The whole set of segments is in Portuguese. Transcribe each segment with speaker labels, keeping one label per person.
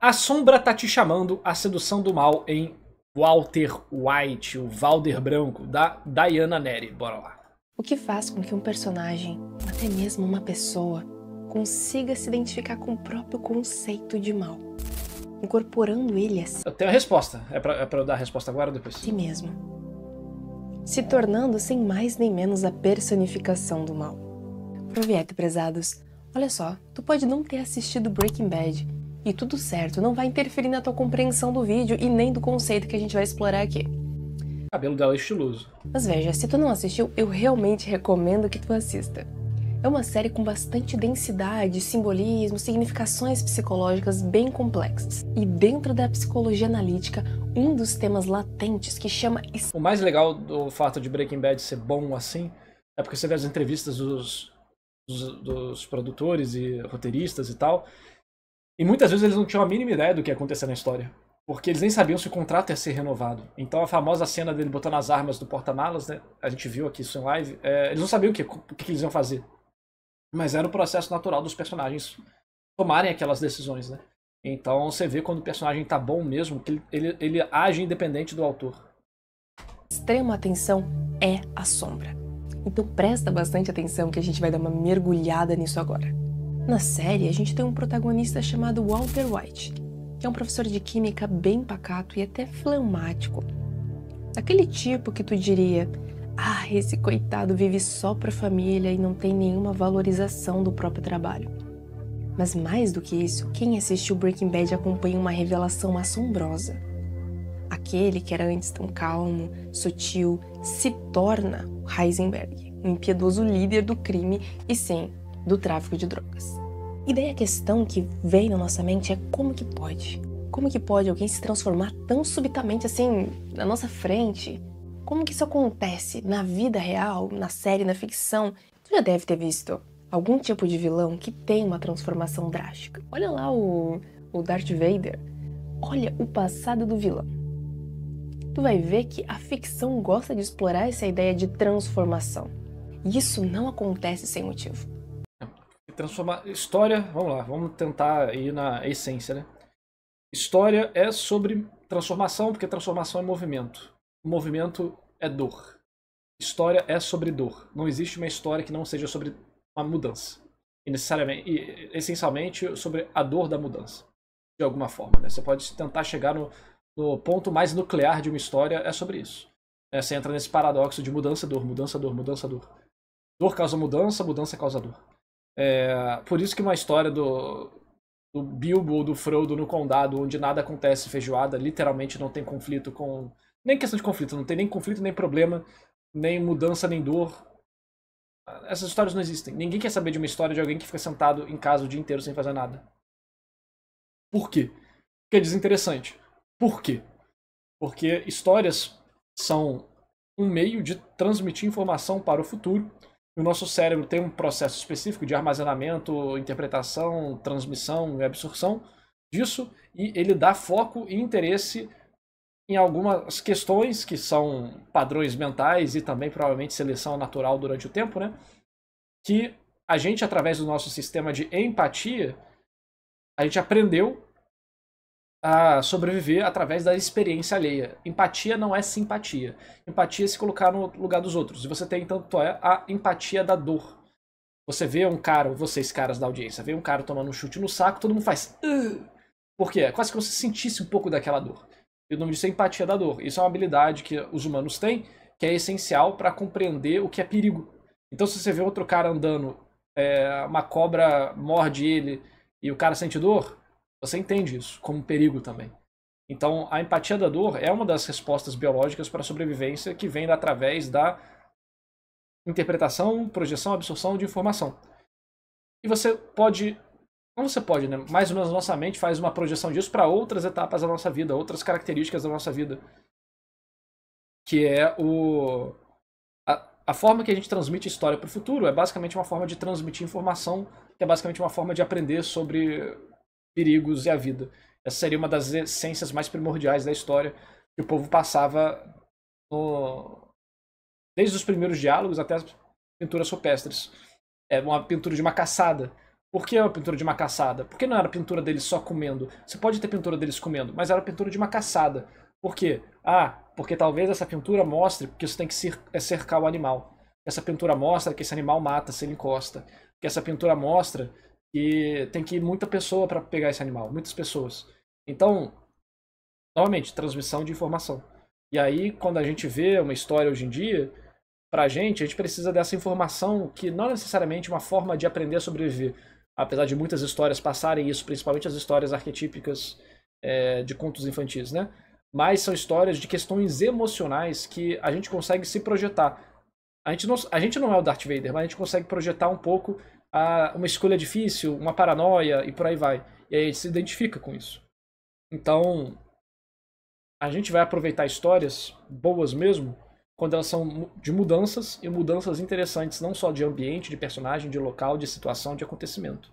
Speaker 1: A Sombra tá te chamando, a sedução do mal em Walter White, o Valder Branco, da Diana Neri. Bora lá.
Speaker 2: O que faz com que um personagem, até mesmo uma pessoa, consiga se identificar com o próprio conceito de mal, incorporando ele a
Speaker 1: Eu tenho a resposta. É pra eu dar a resposta agora ou depois?
Speaker 2: si mesmo, se tornando sem mais nem menos a personificação do mal. Proviete, prezados, olha só, tu pode não ter assistido Breaking Bad, e tudo certo, não vai interferir na tua compreensão do vídeo e nem do conceito que a gente vai explorar aqui.
Speaker 1: O cabelo dela é estiloso.
Speaker 2: Mas veja, se tu não assistiu, eu realmente recomendo que tu assista. É uma série com bastante densidade, simbolismo, significações psicológicas bem complexas. E dentro da psicologia analítica, um dos temas latentes que chama...
Speaker 1: O mais legal do fato de Breaking Bad ser bom assim é porque você vê as entrevistas dos produtores e roteiristas e tal, e muitas vezes eles não tinham a mínima ideia do que ia acontecer na história. Porque eles nem sabiam se o contrato ia ser renovado. Então a famosa cena dele botando as armas do porta-malas, né? A gente viu aqui isso em live. Eles não sabiam o que eles iam fazer. Mas era o processo natural dos personagens tomarem aquelas decisões, né? Então você vê quando o personagem tá bom mesmo, que ele age independente do autor.
Speaker 2: Extrema atenção é a sombra. Então presta bastante atenção que a gente vai dar uma mergulhada nisso agora. Na série, a gente tem um protagonista chamado Walter White, que é um professor de química bem pacato e até fleumático. Aquele tipo que tu diria, ah, esse coitado vive só pra família e não tem nenhuma valorização do próprio trabalho. Mas mais do que isso, quem assistiu Breaking Bad acompanha uma revelação assombrosa. Aquele que era antes tão calmo, sutil, se torna Heisenberg, um impiedoso líder do crime e sim, do tráfico de drogas. E daí a questão que vem na nossa mente é como que pode? Como que pode alguém se transformar tão subitamente assim, na nossa frente? Como que isso acontece na vida real, na série, na ficção? Tu já deve ter visto algum tipo de vilão que tem uma transformação drástica. Olha lá o Darth Vader. Olha o passado do vilão. Tu vai ver que a ficção gosta de explorar essa ideia de transformação. E isso não acontece sem motivo.
Speaker 1: Transformar história, vamos lá, vamos tentar ir na essência, né? História é sobre transformação, porque transformação é movimento. O movimento é dor. História é sobre dor. Não existe uma história que não seja sobre uma mudança. E necessariamente, essencialmente sobre a dor da mudança. De alguma forma, né? Você pode tentar chegar no ponto mais nuclear de uma história, é sobre isso. Você entra nesse paradoxo de mudança, dor, mudança, dor, mudança, dor. Dor causa mudança, mudança causa dor. Por isso que uma história do Bilbo ou do Frodo no Condado, onde nada acontece feijoada, literalmente não tem conflito com... Nem questão de conflito, não tem nem conflito, nem problema, nem mudança, nem dor. Essas histórias não existem. Ninguém quer saber de uma história de alguém que fica sentado em casa o dia inteiro sem fazer nada. Por quê? Porque é desinteressante. Por quê? Porque histórias são um meio de transmitir informação para o futuro. O nosso cérebro tem um processo específico de armazenamento, interpretação, transmissão e absorção disso, e ele dá foco e interesse em algumas questões que são padrões mentais e também provavelmente seleção natural durante o tempo, né? Que a gente, através do nosso sistema de empatia, a gente aprendeu a sobreviver através da experiência alheia. Empatia não é simpatia. Empatia é se colocar no lugar dos outros. E você tem, tanto a empatia da dor. Você vê um cara, vocês caras da audiência, vê um cara tomando um chute no saco, todo mundo faz... Por quê? É quase que você sentisse um pouco daquela dor. E o nome disso é empatia da dor. Isso é uma habilidade que os humanos têm, que é essencial para compreender o que é perigo. Então se você vê outro cara andando, uma cobra morde ele e o cara sente dor, você entende isso como perigo também. Então, a empatia da dor é uma das respostas biológicas para a sobrevivência que vem através da interpretação, projeção, absorção de informação. E você pode... Não você pode, né? Mais ou menos a nossa mente faz uma projeção disso para outras etapas da nossa vida, outras características da nossa vida. Que é a forma que a gente transmite história para o futuro é basicamente uma forma de transmitir informação, que é basicamente uma forma de aprender sobre perigos e a vida. Essa seria uma das essências mais primordiais da história que o povo passava desde os primeiros diálogos até as pinturas rupestres. É uma pintura de uma caçada. Por que a pintura de uma caçada? Por que não era a pintura deles só comendo? Você pode ter pintura deles comendo, mas era a pintura de uma caçada. Por quê? Porque talvez essa pintura mostre que você tem que cercar o animal. Essa pintura mostra que esse animal mata se ele encosta. Que essa pintura mostra que tem que ir muita pessoa para pegar esse animal, muitas pessoas. Então, novamente, transmissão de informação. E aí, quando a gente vê uma história hoje em dia, pra gente, a gente precisa dessa informação que não é necessariamente uma forma de aprender a sobreviver. Apesar de muitas histórias passarem isso, principalmente as histórias arquetípicas de contos infantis, né? Mas são histórias de questões emocionais que a gente consegue se projetar. A gente não é o Darth Vader, mas a gente consegue projetar um pouco uma escolha difícil, uma paranoia e por aí vai. E aí a gente se identifica com isso. Então, a gente vai aproveitar histórias boas mesmo quando elas são de mudanças, e mudanças interessantes, não só de ambiente, de personagem, de local, de situação, de acontecimento.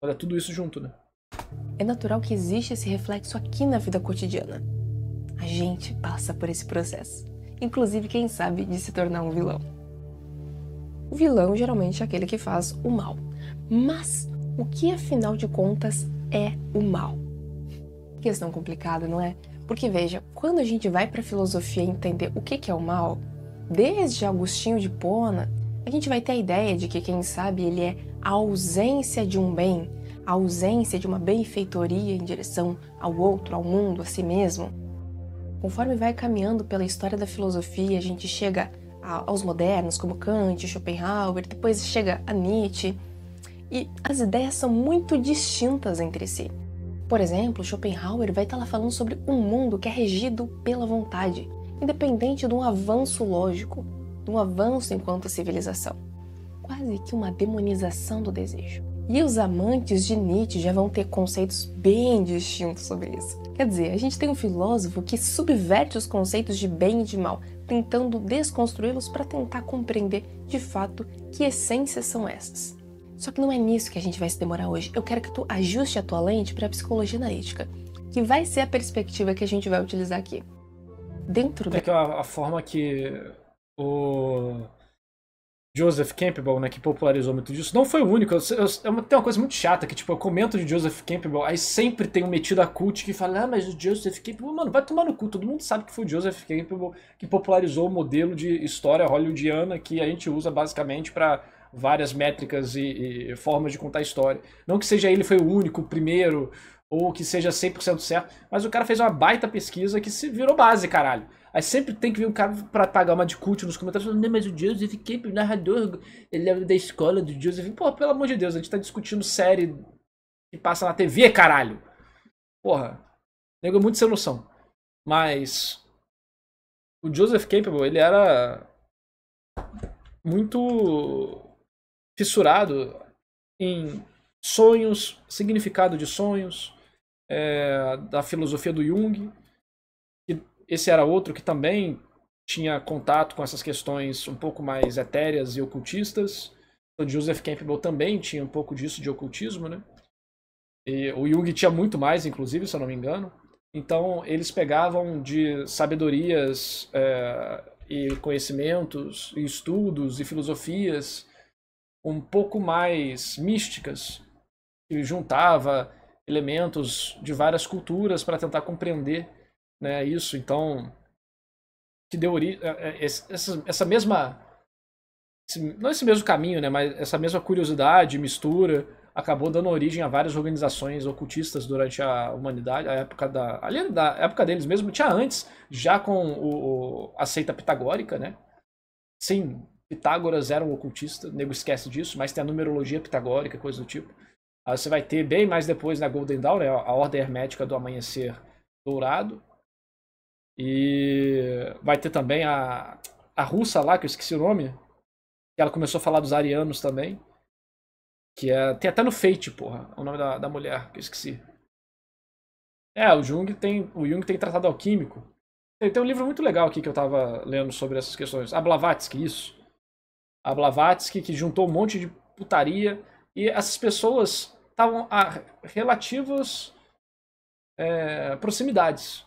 Speaker 1: Olha, tudo isso junto, né?
Speaker 2: É natural que exista esse reflexo aqui na vida cotidiana. A gente passa por esse processo. Inclusive, quem sabe, de se tornar um vilão. O vilão geralmente é aquele que faz o mal. Mas o que, afinal de contas, é o mal? Questão complicada, não é? Porque veja, quando a gente vai para a filosofia entender o que é o mal, desde Agostinho de Hipona, a gente vai ter a ideia de que, quem sabe, ele é a ausência de um bem, a ausência de uma benfeitoria em direção ao outro, ao mundo, a si mesmo. Conforme vai caminhando pela história da filosofia, a gente chega aos modernos, como Kant, Schopenhauer, depois chega a Nietzsche, e as ideias são muito distintas entre si. Por exemplo, Schopenhauer vai estar lá falando sobre um mundo que é regido pela vontade, independente de um avanço lógico, de um avanço enquanto civilização. Quase que uma demonização do desejo. E os amantes de Nietzsche já vão ter conceitos bem distintos sobre isso. Quer dizer, a gente tem um filósofo que subverte os conceitos de bem e de mal, tentando desconstruí-los para tentar compreender, de fato, que essências são essas. Só que não é nisso que a gente vai se demorar hoje. Eu quero que tu ajuste a tua lente para a psicologia analítica, que vai ser a perspectiva que a gente vai utilizar aqui. Dentro
Speaker 1: que a forma que o Joseph Campbell, né, que popularizou muito disso, não foi o único. Tem uma coisa muito chata, que tipo, eu comento de Joseph Campbell, aí sempre tem um metido a cult que fala, mas o Joseph Campbell, mano, vai tomar no cu, todo mundo sabe que foi o Joseph Campbell que popularizou o modelo de história hollywoodiana que a gente usa basicamente para várias métricas e formas de contar história. Não que seja ele foi o único, o primeiro, ou que seja 100% certo, mas o cara fez uma baita pesquisa que se virou base, caralho. Aí sempre tem que vir um cara pra pagar uma de cult nos comentários falando, mas o Joseph Campbell, o narrador, ele é da escola do Joseph. Pô, pelo amor de Deus, a gente tá discutindo série que passa na TV, caralho. Porra, nego é muito sem noção. Mas o Joseph Campbell, ele era muito fissurado em sonhos, significado de sonhos, da filosofia do Jung. Esse era outro que também tinha contato com essas questões um pouco mais etéreas e ocultistas. O Joseph Campbell também tinha um pouco disso de ocultismo, né? E o Jung tinha muito mais, inclusive, se eu não me engano. Então, eles pegavam de sabedorias e conhecimentos, e estudos e filosofias um pouco mais místicas, que juntava elementos de várias culturas para tentar compreender, né, isso. Então, que deu origem essa mesma, não esse mesmo caminho, né, mas essa mesma curiosidade, mistura, acabou dando origem a várias organizações ocultistas durante a humanidade, além da época deles mesmo, tinha antes, já com a seita pitagórica, né? Sim, Pitágoras era um ocultista, o nego esquece disso, mas tem a numerologia pitagórica, coisa do tipo. Aí você vai ter bem mais depois na Golden Dawn, né, a ordem hermética do amanhecer dourado. E vai ter também a russa lá, que eu esqueci o nome, que ela começou a falar dos arianos também. Que tem até no Fate, porra, o nome da mulher, que eu esqueci. O Jung tem tratado alquímico. Tem um livro muito legal aqui que eu tava lendo sobre essas questões. A Blavatsky, isso. A Blavatsky, que juntou um monte de putaria. E essas pessoas estavam a relativas proximidades,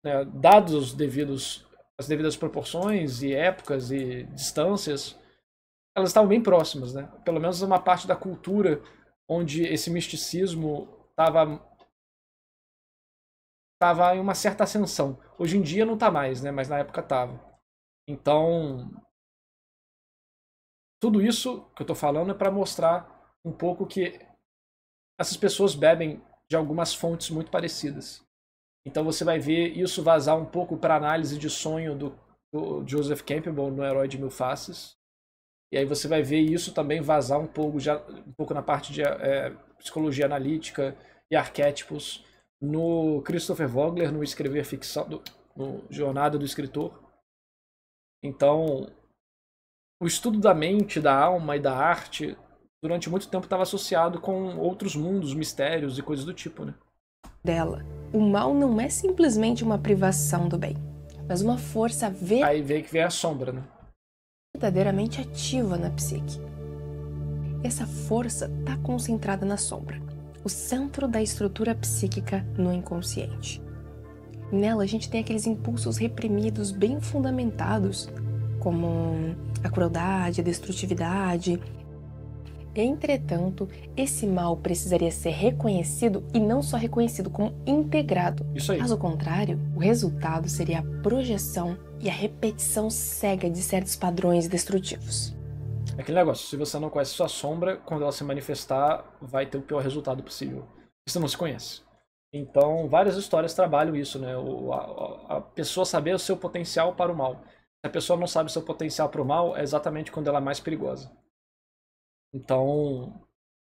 Speaker 1: né? Dados as devidas proporções e épocas e distâncias, elas estavam bem próximas, né? Pelo menos uma parte da cultura onde esse misticismo estava em uma certa ascensão. Hoje em dia não está mais, né? Mas na época estava. Então, tudo isso que eu estou falando é para mostrar um pouco que essas pessoas bebem de algumas fontes muito parecidas. Então você vai ver isso vazar um pouco para análise de sonho do Joseph Campbell no Herói de Mil Faces. E aí você vai ver isso também vazar um pouco na parte de psicologia analítica e arquétipos no Christopher Vogler, no Escrever Ficção, no Jornada do Escritor. Então, o estudo da mente, da alma e da arte, durante muito tempo estava associado com outros mundos, mistérios e coisas do tipo, né?
Speaker 2: Dela, o mal não é simplesmente uma privação do bem, mas uma força
Speaker 1: Aí vem que vem a sombra, né?
Speaker 2: verdadeiramente ativa na psique. Essa força está concentrada na sombra, o centro da estrutura psíquica no inconsciente. Nela a gente tem aqueles impulsos reprimidos bem fundamentados, como a crueldade, a destrutividade. Entretanto, esse mal precisaria ser reconhecido e não só reconhecido, como integrado.
Speaker 1: Isso aí.
Speaker 2: Caso contrário, o resultado seria a projeção e a repetição cega de certos padrões destrutivos.
Speaker 1: Aquele negócio, se você não conhece sua sombra, quando ela se manifestar, vai ter o pior resultado possível. Você não se conhece. Então, várias histórias trabalham isso, né? A pessoa saber o seu potencial para o mal. Se a pessoa não sabe o seu potencial para o mal, é exatamente quando ela é mais perigosa. Então,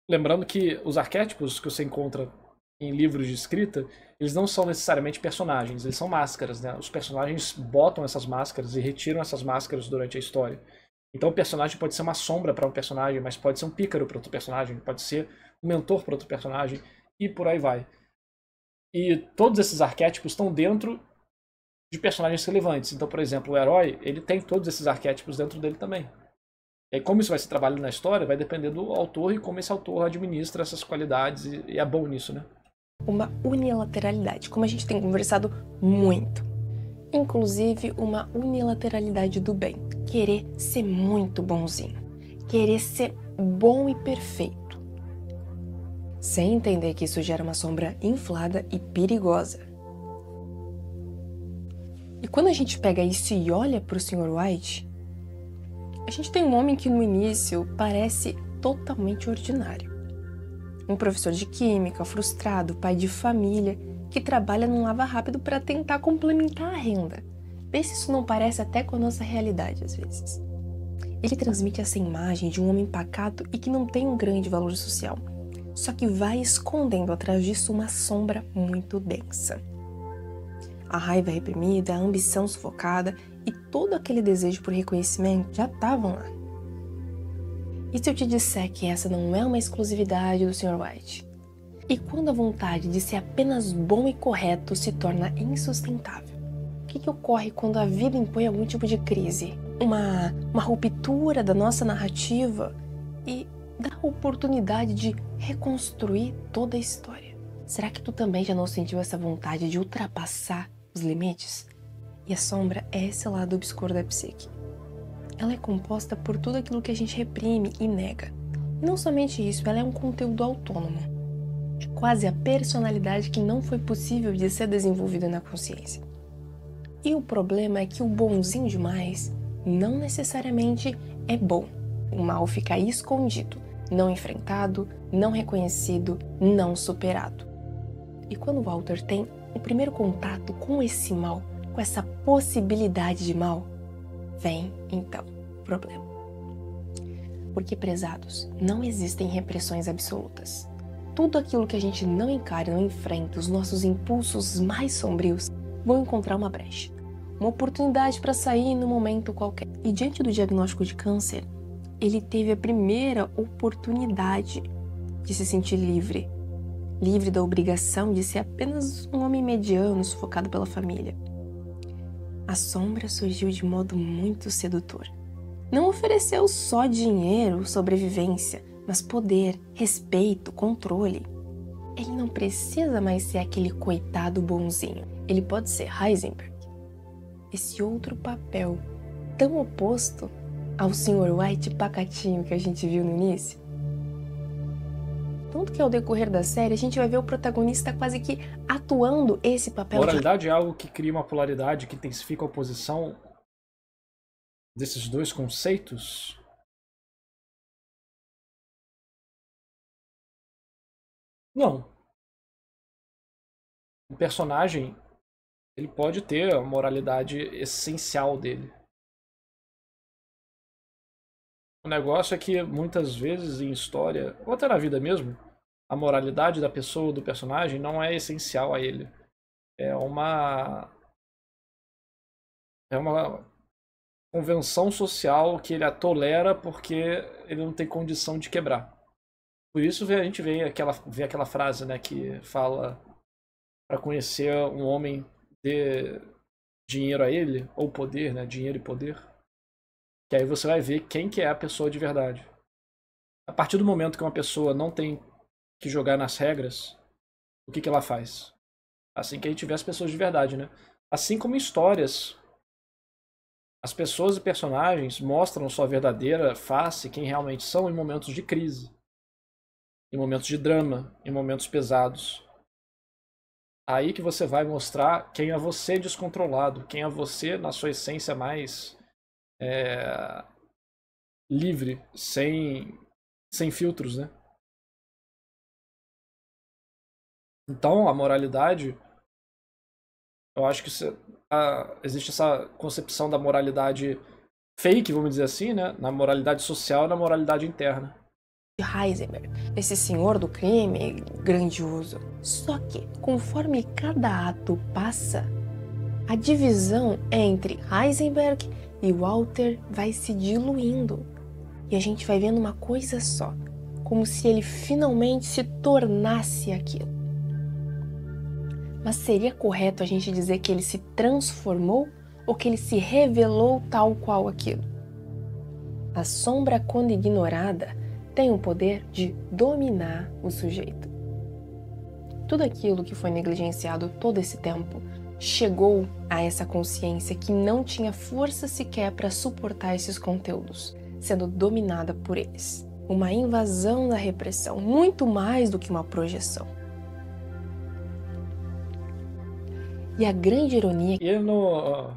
Speaker 1: lembrando que os arquétipos que você encontra em livros de escrita, eles não são necessariamente personagens, eles são máscaras, né? Os personagens botam essas máscaras e retiram essas máscaras durante a história. Então o personagem pode ser uma sombra para um personagem, mas pode ser um pícaro para outro personagem, pode ser um mentor para outro personagem, e por aí vai. E todos esses arquétipos estão dentro de personagens relevantes. Então, por exemplo, o herói, ele tem todos esses arquétipos dentro dele também. E aí, como isso vai ser trabalhado na história, vai depender do autor e como esse autor administra essas qualidades, e é bom nisso, né?
Speaker 2: Uma unilateralidade, como a gente tem conversado muito. Inclusive, uma unilateralidade do bem. Querer ser muito bonzinho. Querer ser bom e perfeito. Sem entender que isso gera uma sombra inflada e perigosa. E quando a gente pega isso e olha para o Sr. White, a gente tem um homem que no início parece totalmente ordinário. Um professor de química, frustrado, pai de família, que trabalha num lava-rápido para tentar complementar a renda. Vê se isso não parece até com a nossa realidade às vezes. Ele transmite essa imagem de um homem pacato e que não tem um grande valor social, só que vai escondendo atrás disso uma sombra muito densa. A raiva reprimida, a ambição sufocada e todo aquele desejo por reconhecimento já estavam lá. E se eu te disser que essa não é uma exclusividade do Sr. White? E quando a vontade de ser apenas bom e correto se torna insustentável? O que ocorre quando a vida impõe algum tipo de crise? Uma ruptura da nossa narrativa e dá a oportunidade de reconstruir toda a história. Será que tu também já não sentiu essa vontade de ultrapassar os limites? E a sombra é esse lado obscuro da psique. Ela é composta por tudo aquilo que a gente reprime e nega. E não somente isso, ela é um conteúdo autônomo. É quase a personalidade que não foi possível de ser desenvolvida na consciência. E o problema é que o bonzinho demais não necessariamente é bom. O mal fica escondido, não enfrentado, não reconhecido, não superado. E quando o Walter tem o primeiro contato com esse mal, com essa possibilidade de mal, vem então o problema. Porque, prezados, não existem repressões absolutas. Tudo aquilo que a gente não encara, não enfrenta, os nossos impulsos mais sombrios, vão encontrar uma brecha, uma oportunidade para sair no momento qualquer. E diante do diagnóstico de câncer, ele teve a primeira oportunidade de se sentir livre. Livre da obrigação de ser apenas um homem mediano, sufocado pela família. A sombra surgiu de modo muito sedutor. Não ofereceu só dinheiro, sobrevivência, mas poder, respeito, controle. Ele não precisa mais ser aquele coitado bonzinho. Ele pode ser Heisenberg. Esse outro papel tão oposto ao Sr. White pacatinho que a gente viu no início. Tanto que ao decorrer da série a gente vai ver o protagonista quase que atuando esse papel
Speaker 1: Moralidade é algo que cria uma polaridade, que intensifica a oposição desses dois conceitos? Não. O personagem, ele pode ter a moralidade essencial dele. O negócio é que muitas vezes em história, ou até na vida mesmo, a moralidade da pessoa ou do personagem não é essencial a ele. É uma convenção social que ele a tolera porque ele não tem condição de quebrar. Por isso a gente vê aquela frase, né, que fala para conhecer um homem dê dinheiro a ele, ou poder, né, dinheiro e poder. Que aí você vai ver quem que é a pessoa de verdade. A partir do momento que uma pessoa não tem que jogar nas regras, o que ela faz? Assim que a gente vê as pessoas de verdade, né? Assim como em histórias, as pessoas e personagens mostram sua verdadeira face, quem realmente são em momentos de crise, em momentos de drama, em momentos pesados. Aí que você vai mostrar quem é você descontrolado, quem é você na sua essência mais livre, sem filtros, né? Então, a moralidade, eu acho que existe essa concepção da moralidade fake, vamos dizer assim, né? Na moralidade social e na moralidade interna.
Speaker 2: Heisenberg, esse senhor do crime grandioso. Só que, conforme cada ato passa, a divisão entre Heisenberg e Walter vai se diluindo. E a gente vai vendo uma coisa só, como se ele finalmente se tornasse aquilo. Mas seria correto a gente dizer que ele se transformou ou que ele se revelou tal qual aquilo? A sombra, quando ignorada, tem o poder de dominar o sujeito. Tudo aquilo que foi negligenciado todo esse tempo chegou a essa consciência que não tinha força sequer para suportar esses conteúdos, sendo dominada por eles. Uma invasão da repressão, muito mais do que uma projeção. E a grande ironia...
Speaker 1: E no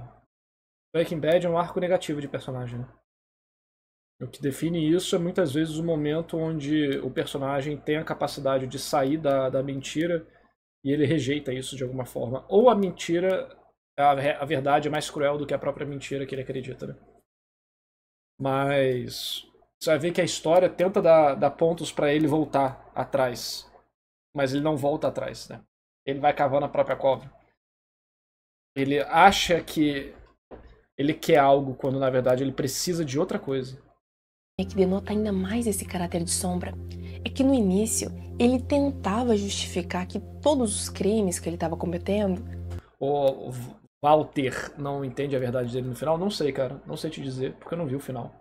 Speaker 1: Breaking Bad é um arco negativo de personagem, né? O que define isso é muitas vezes o momento onde o personagem tem a capacidade de sair da mentira e ele rejeita isso de alguma forma. Ou a mentira, a verdade é mais cruel do que a própria mentira que ele acredita, né? Mas você vai ver que a história tenta dar pontos para ele voltar atrás. Mas ele não volta atrás, né? Ele vai cavando a própria cova. Ele acha que ele quer algo quando na verdade ele precisa de outra coisa.
Speaker 2: Que denota ainda mais esse caráter de sombra é que no início ele tentava justificar que todos os crimes que ele estava cometendo...
Speaker 1: O Walter não entende a verdade dele no final? Não sei, cara. Não sei te dizer, porque eu não vi o final.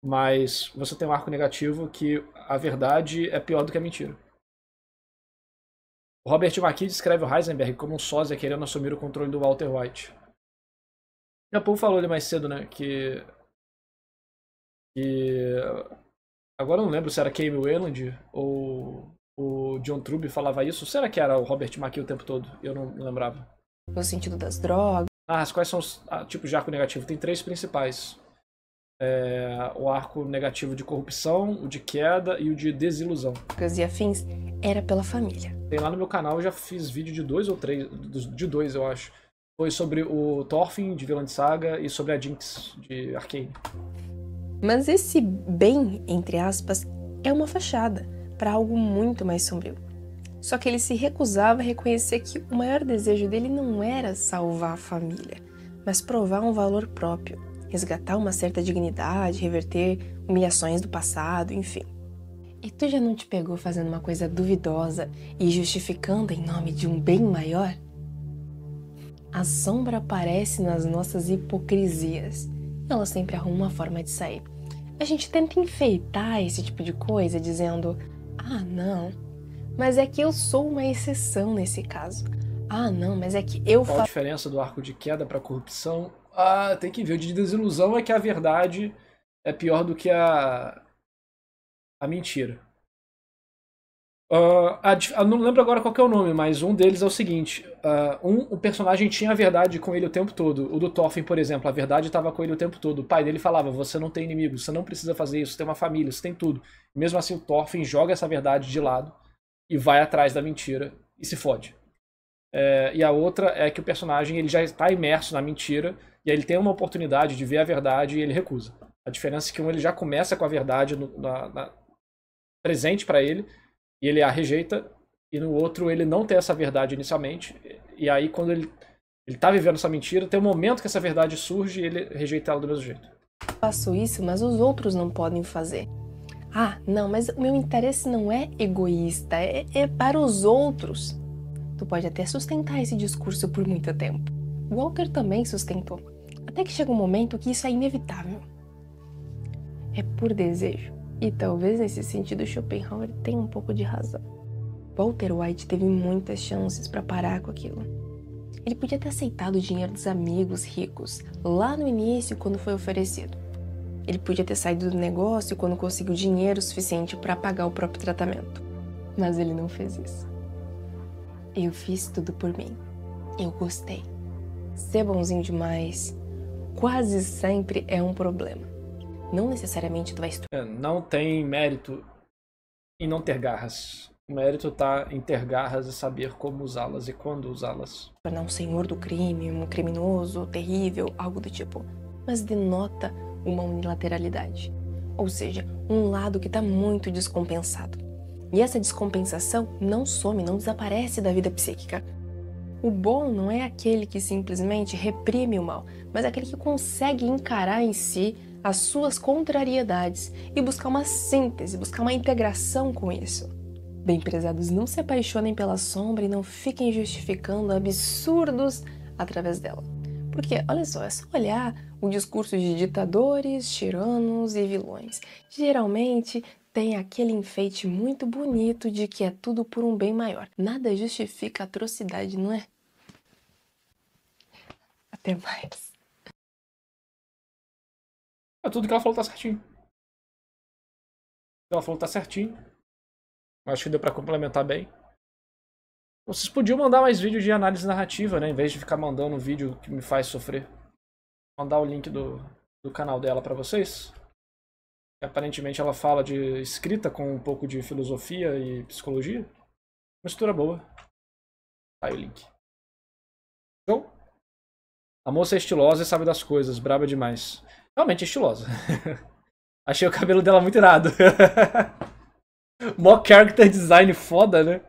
Speaker 1: Mas você tem um arco negativo que a verdade é pior do que a mentira. O Robert McKee descreve o Heisenberg como um sósia querendo assumir o controle do Walter White. E a Paul falou ali mais cedo, né, que agora eu não lembro se era Kamy Wayland ou o John Truby falava isso. Será que era o Robert McKee o tempo todo? Eu não lembrava.
Speaker 2: No sentido das drogas.
Speaker 1: Quais são os tipos de arco negativo? Tem 3 principais. O arco negativo de corrupção, o de queda e o de desilusão.
Speaker 2: E afins era pela família.
Speaker 1: Tem lá no meu canal, eu já fiz vídeo de 2 ou 3, de 2 eu acho. Foi sobre o Thorfinn de Vinland Saga e sobre a Jinx de Arcane.
Speaker 2: Mas esse bem, entre aspas, é uma fachada para algo muito mais sombrio. Só que ele se recusava a reconhecer que o maior desejo dele não era salvar a família, mas provar um valor próprio, resgatar uma certa dignidade, reverter humilhações do passado, enfim. E tu já não te pegou fazendo uma coisa duvidosa e justificando em nome de um bem maior? A sombra aparece nas nossas hipocrisias. Ela sempre arruma uma forma de sair. A gente tenta enfeitar esse tipo de coisa dizendo: ah, não, mas é que eu sou uma exceção nesse caso. Ah, não, mas é que eu...
Speaker 1: Qual a diferença do arco de queda para corrupção? Tem que ver. O de desilusão é que a verdade é pior do que a mentira. Eu não lembro agora qual que é o nome, mas um deles é o seguinte. O personagem tinha a verdade com ele o tempo todo. O do Thorfinn, por exemplo, a verdade estava com ele o tempo todo. O pai dele falava, você não tem inimigos, você não precisa fazer isso, você tem uma família, você tem tudo. Mesmo assim, o Thorfinn joga essa verdade de lado e vai atrás da mentira e se fode. E a outra é que o personagem ele já está imerso na mentira e aí ele tem uma oportunidade de ver a verdade e ele recusa. A diferença é que um ele já começa com a verdade presente para ele e ele a rejeita, e no outro ele não tem essa verdade inicialmente, e aí quando ele tá vivendo essa mentira, tem um momento que essa verdade surge e ele rejeita ela do mesmo jeito.
Speaker 2: Faço isso, mas os outros não podem fazer. Ah, não, mas o meu interesse não é egoísta, é para os outros. Tu pode até sustentar esse discurso por muito tempo. Walter também sustentou, até que chega um momento que isso é inevitável. É por desejo. E talvez nesse sentido Schopenhauer tenha um pouco de razão. Walter White teve muitas chances para parar com aquilo. Ele podia ter aceitado o dinheiro dos amigos ricos lá no início quando foi oferecido. Ele podia ter saído do negócio quando conseguiu dinheiro suficiente para pagar o próprio tratamento. Mas ele não fez isso. Eu fiz tudo por mim. Eu gostei. Ser bonzinho demais quase sempre é um problema. Não necessariamente tu vai estudar.
Speaker 1: Não tem mérito em não ter garras. O mérito tá em ter garras e saber como usá-las e quando usá-las.
Speaker 2: Tornar um senhor do crime, um criminoso, terrível, algo do tipo. Mas denota uma unilateralidade. Ou seja, um lado que tá muito descompensado. E essa descompensação não some, não desaparece da vida psíquica. O bom não é aquele que simplesmente reprime o mal, mas aquele que consegue encarar em si as suas contrariedades e buscar uma síntese, buscar uma integração com isso. Bem, prezados, não se apaixonem pela sombra e não fiquem justificando absurdos através dela. Porque, olha só, é só olhar o discurso de ditadores, tiranos e vilões. Geralmente tem aquele enfeite muito bonito de que é tudo por um bem maior. Nada justifica a atrocidade, não é? Até mais.
Speaker 1: Tudo que ela falou tá certinho. Ela falou tá certinho. Acho que deu pra complementar bem. Vocês podiam mandar mais vídeos de análise narrativa, né? Em vez de ficar mandando um vídeo que me faz sofrer. Mandar o link do canal dela pra vocês. Aparentemente ela fala de escrita com um pouco de filosofia e psicologia. Mistura boa. Tá aí o link. Show? A moça é estilosa e sabe das coisas. Braba demais. Realmente é estilosa. Achei o cabelo dela muito irado. Mó character design foda, né?